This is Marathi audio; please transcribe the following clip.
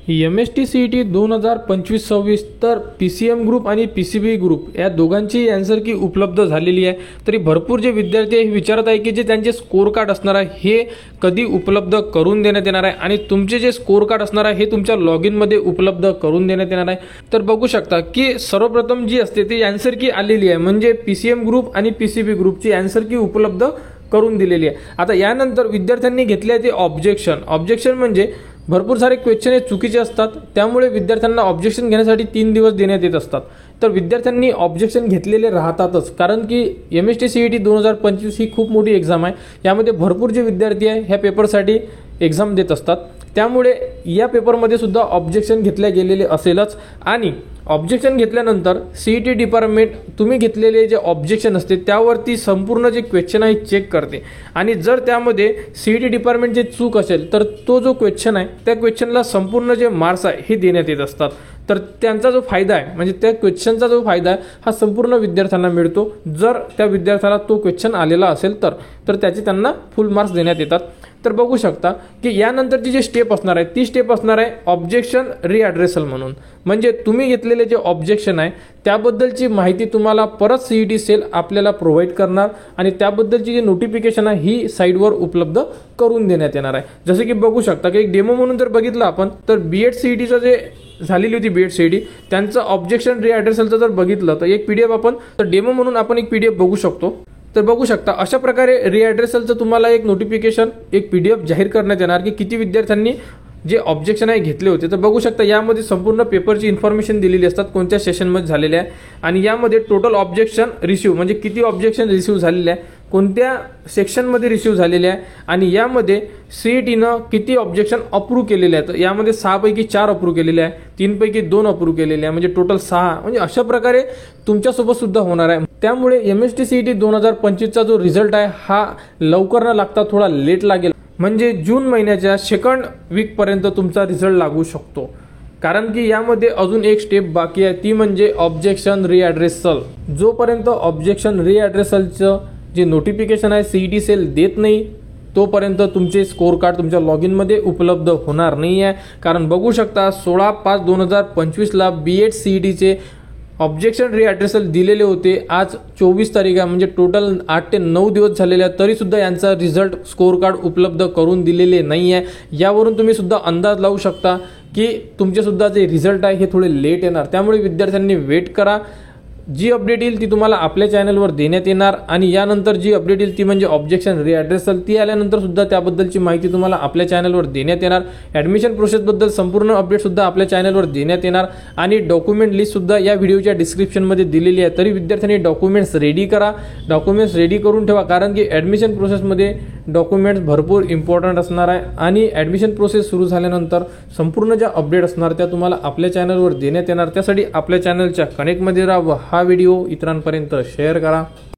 MST-CET 2025-26 तर PCM ग्रुप आणि PCB ग्रुप या दोघांची आन्सर की उपलब्ध झालेली आहे। तरी भरपूर जे विद्यार्थी हे विचारत आहे की जे त्यांचे स्कोर कार्ड असणार आहे हे कधी उपलब्ध करून देण्यात येणार आहे आणि तुमचे जे स्कोर कार्ड असणार आहे हे तुमच्या लॉग इन मध्ये उपलब्ध करून देण्यात येणार आहे। तर बघू शकता की सर्वप्रथम जी असते ती आन्सर की आलेली आहे, म्हणजे PCM ग्रुप आणि PCB ग्रुपची आन्सर की उपलब्ध करून दिलेली आहे। आता यानंतर विद्यार्थ्यांनी घेतले ते ऑब्जेक्शन म्हणजे भरपूर सारे क्वेश्चन हे चुकीचे असतात, त्यामुळे विद्यार्थ्यांना ऑब्जेक्शन घेण्यासाठी 3 दिवस देण्यात येत असतात। तर विद्यार्थ्यांनी ऑब्जेक्शन घेतलेले राहतातच, कारण की MST-CET 2025 ही खूप मोठी एक्झाम आहे। यामध्ये भरपूर जे विद्यार्थी आहे ह्या पेपरसाठी एक्झाम देत असतात, त्यामुळे या पेपरमध्ये सुद्धा ऑब्जेक्शन घेतले गेलेले असेलच। आणि ऑब्जेक्शन घेतल्यानंतर CET डिपार्टमेंट तुम्ही घेतलेले जे ऑब्जेक्शन असते त्यावरती संपूर्ण जे क्वेश्चन आहे चेक करते आणि जर त्यामध्ये CET डिपार्टमेंट जे चूक असेल तर तो जो क्वेश्चन आहे त्या क्वेश्चनला संपूर्ण जे मार्क्स आहे हे देण्यात येत असतात। तर त्यांचा जो फायदा आहे म्हणजे त्या क्वेश्चनचा जो फायदा आहे हा संपूर्ण विद्यार्थ्यांना मिळतो। जर त्या विद्यार्थ्याला तो क्वेश्चन आलेला असेल तर त्याचे त्यांना फुल मार्क्स देण्यात येतात। तर बघू शकता की यानंतरची जी स्टेप असणार आहे ती स्टेप असणार आहे ऑब्जेक्शन रिॲड्रेसल म्हणून, म्हणजे तुम्ही घेतलेले जे ऑब्जेक्शन आहे त्याबद्दलची माहिती तुम्हाला परत CET सेल आपल्याला प्रोव्हाइड करणार आणि त्याबद्दलची जी नोटिफिकेशन आहे ही साईटवर उपलब्ध करून देण्यात येणार आहे। जसे की बघू शकता की एक डेमो म्हणून जर बघितलं आपण तर B.Ed CETचं जे झालेली होती B.Ed CET त्यांचं ऑब्जेक्शन रिॲड्रेसलचं जर बघितलं तर एक PDF आपण तर डेमो म्हणून आपण एक PDF बघू शकतो। तर बघू शकता अशा प्रकारे रिॲड्रेसलचं तुम्हाला एक नोटिफिकेशन एक PDF जाहीर करण्यात येणार की किती विद्यार्थ्यांनी जे ऑब्जेक्शन आहे घेतले होते। तर बघू शकता यामध्ये संपूर्ण पेपरची इन्फॉर्मेशन दिलेली असतात, कोणत्या सेशनमध्ये झालेले आहे आणि यामध्ये टोटल ऑब्जेक्शन रिसीव्ह म्हणजे किती ऑब्जेक्शन रिसीव्ह झालेले आहे, कोणत्या सेक्शनमध्ये रिसीव्ह झालेले आहे आणि यामध्ये CETनं किती ऑब्जेक्शन अप्रूव्ह केलेले आहेत। यामध्ये 6 पैकी 4 अप्रूव्ह केलेले आहे, 3 पैकी 2 अप्रूव्ह केलेले आहे, म्हणजे टोटल 6। म्हणजे अशा प्रकारे तुमच्यासोबत सुद्धा होणार आहे। त्यामुळे MST-CET 2025चा जो रिझल्ट आहे हा लवकर न लागता थोडा लेट लागेल, म्हणजे जून महिन्याच्या 2nd वीकपर्यंत तुमचा रिझल्ट लागू शकतो। कारण की यामध्ये अजून एक स्टेप बाकी आहे ती म्हणजे ऑब्जेक्शन रिॲड्रेसल। जोपर्यंत ऑब्जेक्शन रिॲड्रेसलचं जे नोटिफिकेशन आहे CET सेल देत नाही तोपर्यंत तुमचे स्कोर कार्ड तुमच्या लॉग इनमध्ये उपलब्ध होणार नाही आहे। कारण बघू शकता 16/5/2025ला B.Ed CETचे ऑब्जेक्शन रिॲड्रेसल दिलेले होते, आज 24 तारीख आहे, म्हणजे टोटल 8 ते 9 दिवस झालेले आहेत, तरी सुद्धा यांचा रिझल्ट स्कोर कार्ड उपलब्ध करून दिलेले नाही आहे। यावरून तुम्ही सुद्धा अंदाज लावू शकता की तुमचे सुद्धा जे रिझल्ट आहे हे थोडे लेट येणार। त्यामुळे विद्यार्थ्यांनी वेट करा, जी अपडेट येईल ती तुम्हाला आपल्या चॅनलवर देण्यात येणार आणि यानंतर जी अपडेट येईल ती म्हणजे ऑब्जेक्शन रिॲड्रेसल, ती आल्यानंतर सुद्धा त्याबद्दलची माहिती तुम्हाला आपल्या चॅनलवर देण्यात येणार। ॲडमिशन प्रोसेसबद्दल संपूर्ण अपडेट सुद्धा आपल्या चॅनलवर देण्यात येणार आणि डॉक्युमेंट लिस्ट सुद्धा या व्हिडिओच्या डिस्क्रिप्शनमध्ये दिलेली आहे। तरी विद्यार्थ्यांनी डॉक्युमेंट्स रेडी करा, डॉक्युमेंट्स रेडी करून ठेवा, कारण की ॲडमिशन प्रोसेसमध्ये डॉक्युमेंट्स भरपूर इम्पॉर्टंट असणार आहे आणि ॲडमिशन प्रोसेस सुरू झाल्यानंतर संपूर्ण ज्या अपडेट असणार त्या तुम्हाला आपल्या चॅनलवर देण्यात येणार। त्यासाठी आपल्या चॅनलच्या कनेक्टमध्ये राहा व हा व्हिडिओ इतरांपर्यंत शेअर करा।